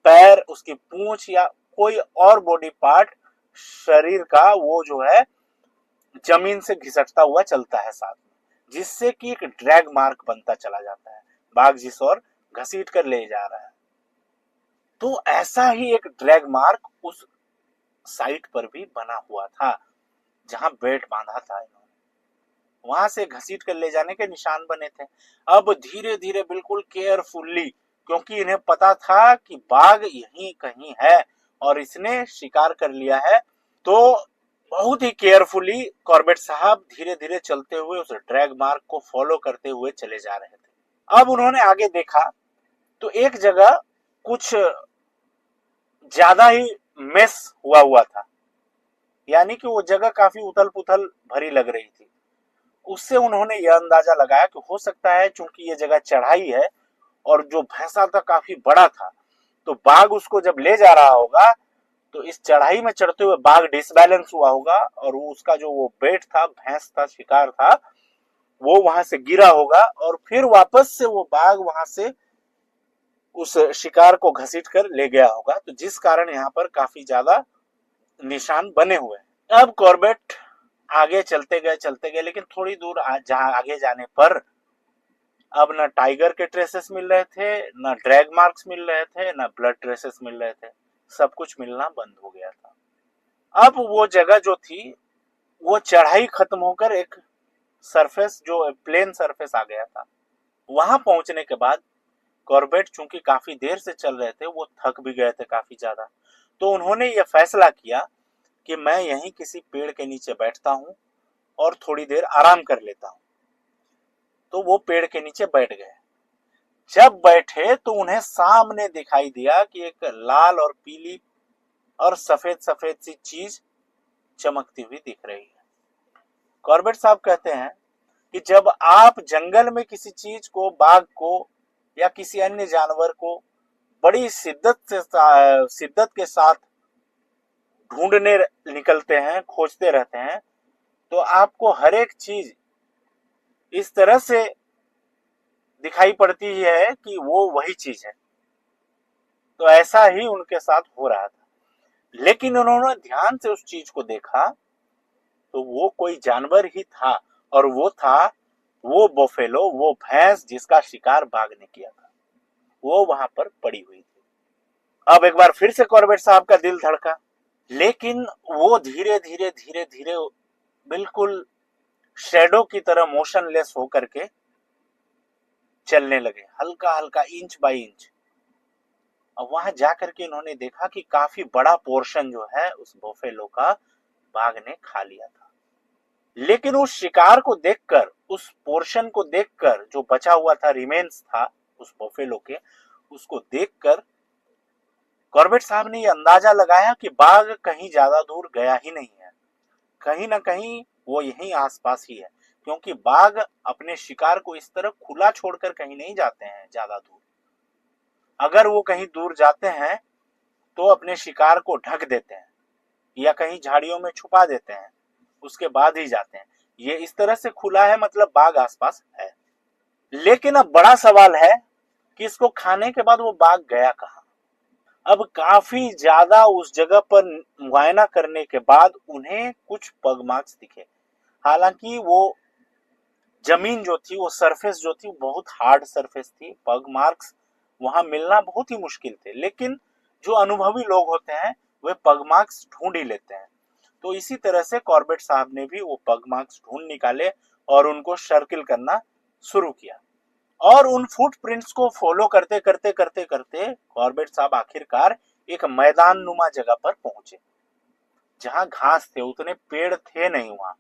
पैर, उसकी पूंछ या कोई और बॉडी पार्ट शरीर का वो जो है जमीन से घिसटता हुआ चलता है साथ में, जिससे कि एक ड्रैग मार्क बनता चला जाता है, बाघ जिस ओर घसीट कर ले जा रहा है। तो ऐसा ही एक ड्रैग मार्क उस साइट पर भी बना हुआ था जहां बेल्ट बांधा था इन्होंने, वहां से घसीट कर ले जाने के निशान बने थे। अब धीरे धीरे बिल्कुल केयरफुल्ली, क्योंकि इन्हें पता था कि बाघ यहीं कहीं है और इसने शिकार कर लिया है, तो बहुत ही केयरफुली कॉर्बेट साहब धीरे धीरे चलते हुए उस ड्रैग मार्क को फॉलो करते हुए चले जा रहे थे। अब उन्होंने आगे देखा तो एक जगह कुछ ज्यादा ही मेस हुआ हुआ था, यानी कि वो जगह काफी उथल पुथल भरी लग रही थी। उससे उन्होंने यह अंदाजा लगाया कि हो सकता है चूंकि ये जगह चढ़ाई है और जो भैंसा था काफी बड़ा था, तो बाघ उसको जब ले जा रहा होगा तो इस चढ़ाई में चढ़ते हुए बाघ डिसबैलेंस हुआ होगा और वो उसका जो वो बेट था, भैंस था, शिकार था, वो वहां से गिरा होगा और फिर वापस से वो बाघ वहां से उस शिकार को घसीट कर ले गया होगा। तो जिस कारण यहाँ पर काफी ज्यादा निशान बने हुए हैं। अब कॉर्बेट आगे चलते गए, लेकिन थोड़ी दूर जहां आगे जाने पर अब न टाइगर के ट्रेसेस मिल रहे थे, न ड्रैग मार्क्स मिल रहे थे, न ब्लड ट्रेसेस मिल रहे थे, सब कुछ मिलना बंद हो गया था। अब वो जगह जो थी वो चढ़ाई खत्म होकर एक सरफेस, जो प्लेन सरफेस आ गया था। वहां पहुंचने के बाद कॉर्बेट चूंकि काफी देर से चल रहे थे, वो थक भी गए थे काफी ज्यादा, तो उन्होंने ये फैसला किया कि मैं यहीं किसी पेड़ के नीचे बैठता हूं और थोड़ी देर आराम कर लेता हूं। तो वो पेड़ के नीचे बैठ गए। जब बैठे तो उन्हें सामने दिखाई दिया कि एक लाल और पीली और सफेद सफेद सी चीज चमकती हुई दिख रही है। कॉर्बेट साहब कहते हैं कि जब आप जंगल में किसी चीज को, बाघ को या किसी अन्य जानवर को बड़ी शिद्दत के साथ ढूंढने निकलते हैं, खोजते रहते हैं, तो आपको हर एक चीज इस तरह से दिखाई पड़ती है कि वो वही चीज है। तो ऐसा ही उनके साथ हो रहा था। लेकिन उन्होंने ध्यान से उस चीज को देखा तो वो कोई जानवर ही था, और वो बफेलो, वो भैंस जिसका शिकार बाघ ने किया था, वो वहां पर पड़ी हुई थी। अब एक बार फिर से कॉर्बेट साहब का दिल धड़का, लेकिन वो धीरे धीरे धीरे धीरे बिल्कुल शेडो की तरह मोशनलेस होकर के चलने लगे, हल्का हल्का, इंच बाय इंच। अब वहां जाकर के इन्होंने देखा कि काफी बड़ा पोर्शन जो है उस बफेलो का बाघ ने खा लिया था। लेकिन उस शिकार को देखकर, उस पोर्शन को देखकर, जो बचा हुआ था, रिमेन्स था उस बफेलो के, उसको देखकर कॉर्बेट साहब ने यह अंदाजा लगाया कि बाघ कहीं ज्यादा दूर गया ही नहीं है, कहीं ना कहीं वो यहीं आसपास ही है, क्योंकि बाघ अपने शिकार को इस तरह खुला छोड़कर कहीं नहीं जाते हैं ज्यादा दूर। अगर वो कहीं दूर जाते हैं तो अपने शिकार को ढक देते हैं या कहीं झाड़ियों में छुपा देते हैं, उसके बाद ही जाते हैं। ये इस तरह से खुला है, मतलब बाघ आसपास है। लेकिन अब बड़ा सवाल है कि इसको खाने के बाद वो बाघ गया कहां। अब काफी ज्यादा उस जगह पर मुआयना करने के बाद उन्हें कुछ पग मार्क्स दिखे। हालांकि वो जमीन जो थी, वो सरफेस जो थी, बहुत हार्ड सरफेस थी, पग मार्क्स वहां मिलना बहुत ही मुश्किल थे। लेकिन जो अनुभवी लोग होते हैं वे पग मार्क्स ढूंढ ही लेते हैं। तो इसी तरह से कॉर्बेट साहब ने भी वो पग मार्क्स ढूंढ निकाले और उनको सर्किल करना शुरू किया, और उन फुटप्रिंट्स को फॉलो करते करते करते करते कॉर्बेट साहब आखिरकार एक मैदान नुमा जगह पर पहुंचे, जहां घास थे, उतने पेड़ थे नहीं वहां।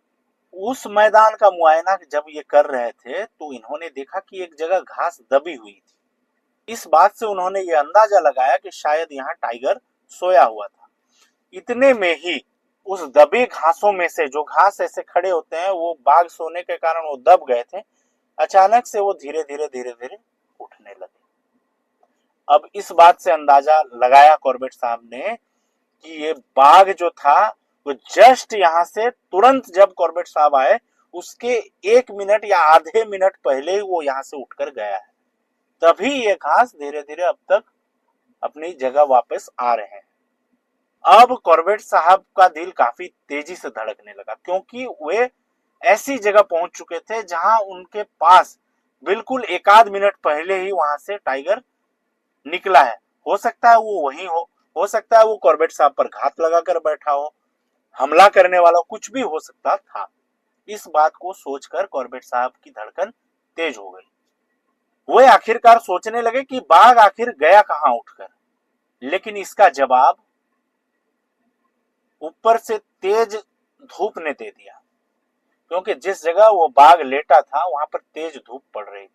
उस मैदान का मुआयना जब ये कर रहे थे तो इन्होंने देखा कि एक जगह घास दबी हुई थी। इस बात से उन्होंने ये अंदाजा लगाया कि शायद यहाँ टाइगर सोया हुआ था। इतने में ही उस दबे घासों में से, जो घास ऐसे खड़े होते हैं, वो बाघ सोने के कारण वो दब गए थे, अचानक से वो धीरे धीरे धीरे धीरे उठने लगे। अब इस बात से अंदाजा लगाया कॉर्बेट साहब ने कि ये बाघ जो था वो जस्ट यहाँ से तुरंत जब कॉर्बेट साहब आए उसके 1 मिनट या आधे मिनट पहले ही वो यहाँ से उठकर गया है। तभी ये घास धीरे धीरे अब तक अपनी जगह वापस आ रहे हैं। अब कॉर्बेट साहब का दिल काफी तेजी से धड़कने लगा, क्योंकि वे ऐसी जगह पहुंच चुके थे जहां उनके पास बिल्कुल 1 आध मिनट पहले ही वहां से टाइगर निकला है। हो सकता है वो वही हो सकता है वो कॉर्बेट साहब पर घात लगाकर बैठा हो, हमला करने वाला कुछ भी हो सकता था। इस बात को सोचकर कॉर्बेट साहब की धड़कन तेज हो गई। वे आखिरकार सोचने लगे कि बाघ आखिर गया कहां उठकर, लेकिन इसका जवाब ऊपर से तेज धूप ने दे दिया, क्योंकि जिस जगह वो बाघ लेटा था वहां पर तेज धूप पड़ रही थी।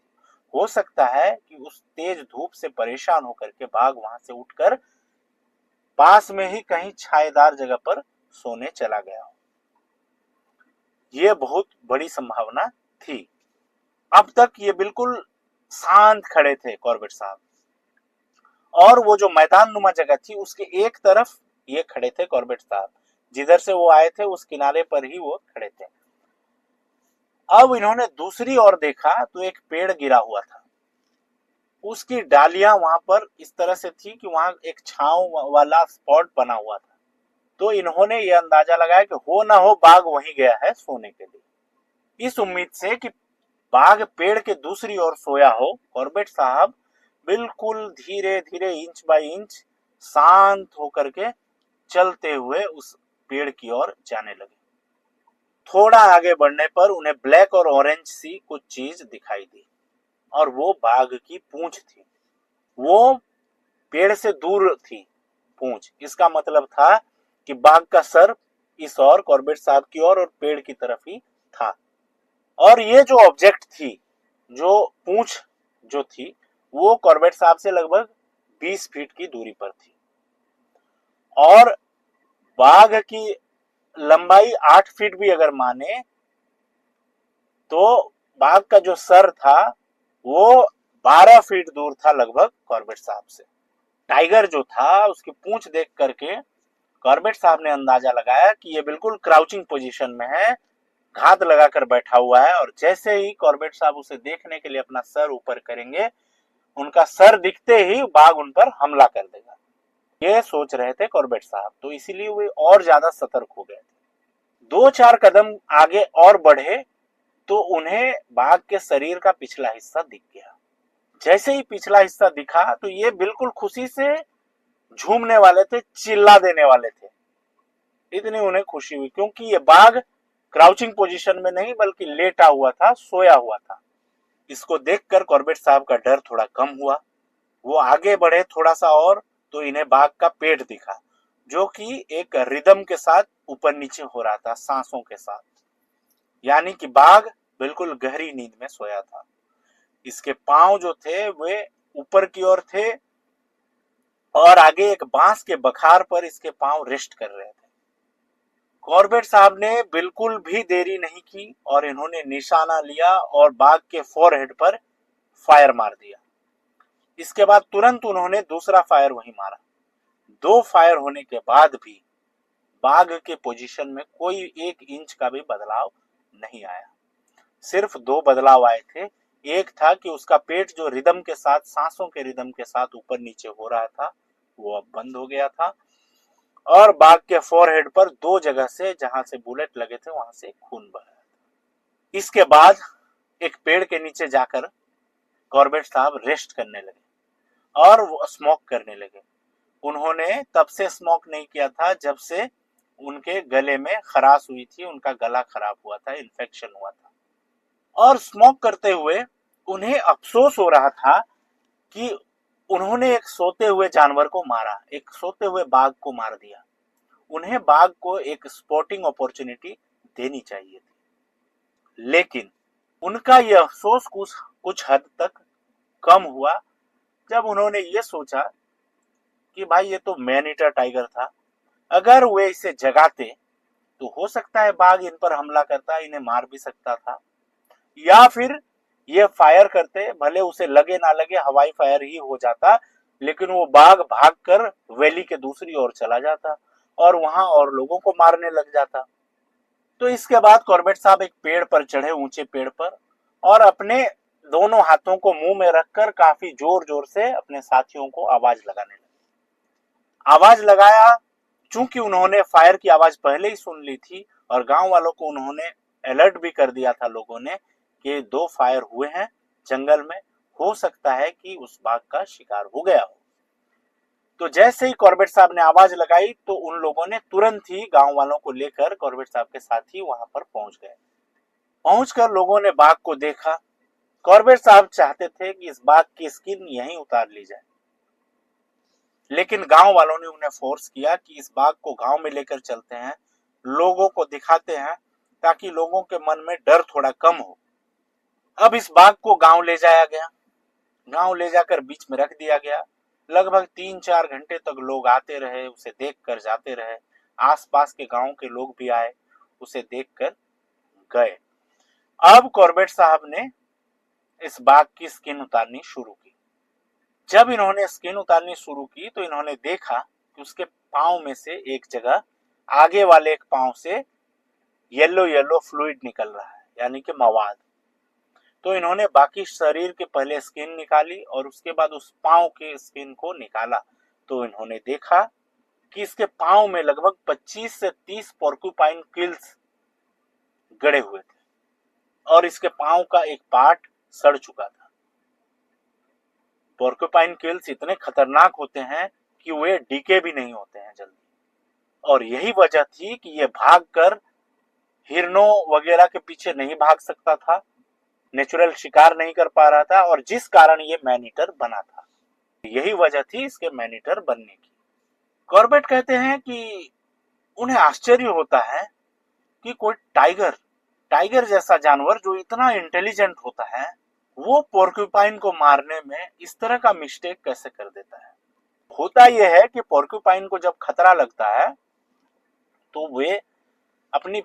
हो सकता है कि उस तेज धूप से परेशान होकर के बाघ वहां से उठकर पास में ही कहीं छायेदार जगह पर सोने चला गया हो। यह बहुत बड़ी संभावना थी। अब तक ये बिल्कुल शांत खड़े थे कॉर्बेट साहब, और वो जो मैदान नुमा जगह थी उसके एक तरफ ये खड़े थे कॉर्बेट साहब, जिधर से वो आए थे उस किनारे पर ही वो खड़े थे। अब इन्होंने दूसरी ओर देखा तो एक पेड़ गिरा हुआ था। उसकी डालियां वहां पर इस तरह से थी कि वहां एक छांव वाला स्पॉट बना हुआ था। तो इन्होंने ये अंदाजा लगाया कि हो ना हो बाघ वहीं गया है सोने के लिए। इस उम्मीद से कि बाघ पेड़ के दूसरी ओर सोया हो, कॉर्बेट साहब बिल्कुल धीरे धीरे इंच बाय इंच शांत होकर के चलते हुए उस पेड़ की ओर जाने लगे। थोड़ा आगे बढ़ने पर उन्हें ब्लैक और ऑरेंज सी कुछ चीज दिखाई दी, और वो बाघ की पूंछ थी। वो पेड़ से दूर थी पूंछ, इसका मतलब था कि बाघ का सर इस ओर कॉर्बेट साहब की ओर और पेड़ की तरफ ही था। और ये जो ऑब्जेक्ट थी, जो पूंछ जो थी, वो कॉर्बेट साहब से लगभग 20 फीट की दूरी पर थी, और बाघ की लंबाई 8 फीट भी अगर माने तो बाघ का जो सर था वो 12 फीट दूर था लगभग कॉर्बेट साहब से। टाइगर जो था उसकी पूंछ देख करके कॉर्बेट साहब ने अंदाजा लगाया कि ये बिल्कुल क्राउचिंग पोजीशन में है, घात लगाकर बैठा हुआ है, और जैसे ही कॉर्बेट साहब उसे देखने के लिए अपना सर ऊपर करेंगे, उनका सर दिखते ही बाघ उन पर हमला कर देगा। ये सोच रहे थे कॉर्बेट साहब, तो इसीलिए वे और ज्यादा सतर्क हो गए थे। 2-4 कदम आगे और बढ़े तो उन्हें बाघ के शरीर का पिछला हिस्सा दिख गया। जैसे ही पिछला हिस्सा दिखा तो ये बिल्कुल खुशी से झूमने वाले थे, चिल्ला देने वाले थे। इतनी उन्हें खुशी हुई, क्योंकि ये बाघ क्राउचिंग पोजीशन में नहीं बल्कि लेटा हुआ था, सोया हुआ था। इसको देखकर कॉर्बेट साहब का डर थोड़ा कम हुआ। वो आगे बढ़े थोड़ा सा और तो इन्हें बाघ का पेट दिखा, जो कि एक रिदम के साथ ऊपर नीचे हो रहा था, सांसों के साथ। यानी कि बाघ बिल्कुल गहरी नींद में सोया था। इसके पांव जो थे वे ऊपर की ओर थे, और आगे एक बांस के बखार पर इसके पांव रेस्ट कर रहे थे। कॉर्बेट साहब ने बिल्कुल भी देरी नहीं की और इन्होंने निशाना लिया और बाघ के फोरहेड पर फायर मार दिया। इसके बाद तुरंत उन्होंने दूसरा फायर वहीं मारा। 2 फायर होने के बाद भी बाघ के पोजीशन में कोई 1 इंच का भी बदलाव नहीं आया। सिर्फ 2 बदलाव आए थे। एक था कि उसका पेट जो रिदम के साथ, सांसों के रिदम के साथ ऊपर नीचे हो रहा था, वो अब बंद हो गया था, और बाघ के फोरहेड पर 2 जगह से जहां से बुलेट लगे थे वहां से खून बह रहा था। इसके बाद एक पेड़ के नीचे जाकर कॉर्बेट साहब रेस्ट करने लगे और वो स्मोक करने लगे। उन्होंने तब से स्मोक नहीं किया था जब से उनके गले में खराश हुई थी, उनका गला खराब हुआ था, इन्फेक्शन हुआ था। और स्मोक करते हुए उन्हें अफसोस हो रहा था कि उन्होंने एक सोते हुए जानवर को मारा, एक सोते हुए बाघ को मार दिया। उन्हें बाघ को एक स्पॉटिंग अपॉर्चुनिटी देनी चाहिए थी। लेकिन उनका यह अफसोस कुछ हद तक कम हुआ जब उन्होंने ये सोचा कि भाई ये तो मैन ईटर टाइगर था, अगर वे इसे जगाते तो हो सकता है बाघ इन पर हमला करता, इन्हें मार भी सकता था, या फिर ये फायर करते, भले उसे लगे ना लगे, हवाई फायर ही हो जाता, लेकिन वो बाघ भागकर वैली के दूसरी ओर चला जाता और वहां और लोगों को मारने लग जाता। तो इसके बाद कॉर्बेट साहब एक पेड़ पर चढ़े, ऊंचे पेड़ पर, और अपने दोनों हाथों को मुंह में रखकर काफी जोर जोर से अपने साथियों को आवाज लगाने लगे। आवाज लगाया, चूंकि उन्होंने फायर की आवाज पहले ही सुन ली थी और गांव वालों को उन्होंने अलर्ट भी कर दिया था लोगों ने कि 2 फायर हुए हैं जंगल में, हो सकता है कि उस बाघ का शिकार हो गया हो। तो जैसे ही कॉर्बेट साहब ने आवाज लगाई तो उन लोगों ने तुरंत ही गांव वालों को लेकर कॉर्बेट साहब के साथ ही वहां पर पहुंच गए। पहुंचकर लोगों ने बाघ को देखा। कॉर्बेट साहब चाहते थे कि इस बाघ की स्किन यहीं उतार ली जाए, लेकिन गांव वालों ने उन्हें फोर्स किया कि इस बाघ को गांव में लेकर चलते हैं, लोगों को दिखाते हैं, ताकि लोगों के मन में डर थोड़ा कम हो। अब इस बाघ को गांव ले जाया गया। गांव ले जाकर बीच में रख दिया गया। लगभग 3-4 घंटे तक लोग आते रहे, उसे देख कर जाते रहे। आसपास के गांव के लोग भी आए, उसे देख कर गए। अब कॉर्बेट साहब ने इस बाघ की स्किन उतारनी शुरू की। जब इन्होंने स्किन उतारनी शुरू की तो इन्होंने देखा कि उसके पांव में से एक जगह, आगे वाले एक पांव से येलो येलो फ्लूइड निकल रहा है, यानी कि मवाद। तो इन्होंने बाकी शरीर के पहले स्किन निकाली और उसके बाद उस पांव के स्किन को निकाला। तो इन्होंने देखा कि इसके पांव में लगभग 25 से 30 पोर्क्यूपाइन किल्स गड़े हुए थे और इसके पांव का एक पार्ट सड़ चुका था। पोर्क्यूपाइन किल्स इतने खतरनाक होते हैं कि वे डीके भी नहीं होते हैं जल्दी, और यही वजह थी कि ये भागकर हिरनों वगैरह के पीछे नहीं भाग सकता था, नेचुरल शिकार नहीं कर पा रहा था, और जिस कारण ये मैन ईटर बना था। यही वजह थी इसके मैन ईटर बनने की। कॉर्बेट कहते हैं कि उन्हें आश्चर्य होता है कि कोई टाइगर जैसा जानवर जो इतना इंटेलिजेंट होता है, वो पोर्क्यूपाइन को मारने में इस तरह का मिस्टेक कैसे कर देता है। होता यह है कि पोर्क्यूपाइन को जब खतरा लगता है तो वे अपनी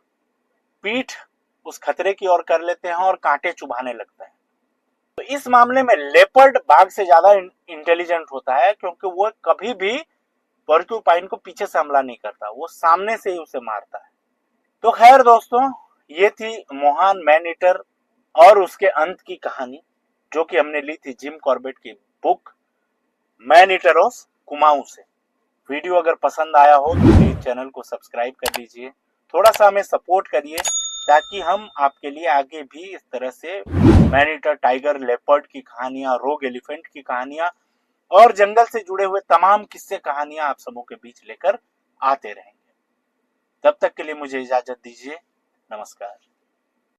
पीठ उस खतरे की ओर कर लेते हैं और कांटे चुभाने लगते हैं। तो इस मामले में लेपर्ड बाघ से ज्यादा इंटेलिजेंट होता है, क्योंकि वो कभी भी पोर्क्यूपाइन को पीछे से हमला नहीं करता, वो सामने से ही उसे मारता है। तो खैर दोस्तों, ये थी महान मैन ईटर और उसके अंत की कहानी, जो कि हमने ली थी जिम कॉर्बेट की book man eater of Kumaon से। वीडियो अगर पसंद आया हो तो प्लीज चैनल को सब्सक्राइब कर लीजिए, थोड़ा सा हमें सपोर्ट करिए, ताकि हम आपके लिए आगे भी इस तरह से मैन ईटर, टाइगर, लेपर्ड की कहानियां, रोग एलिफेंट की कहानियां और जंगल से जुड़े हुए तमाम किस्से कहानियां आप सबों के बीच लेकर आते रहेंगे। तब तक के लिए मुझे इजाजत दीजिए। नमस्कार।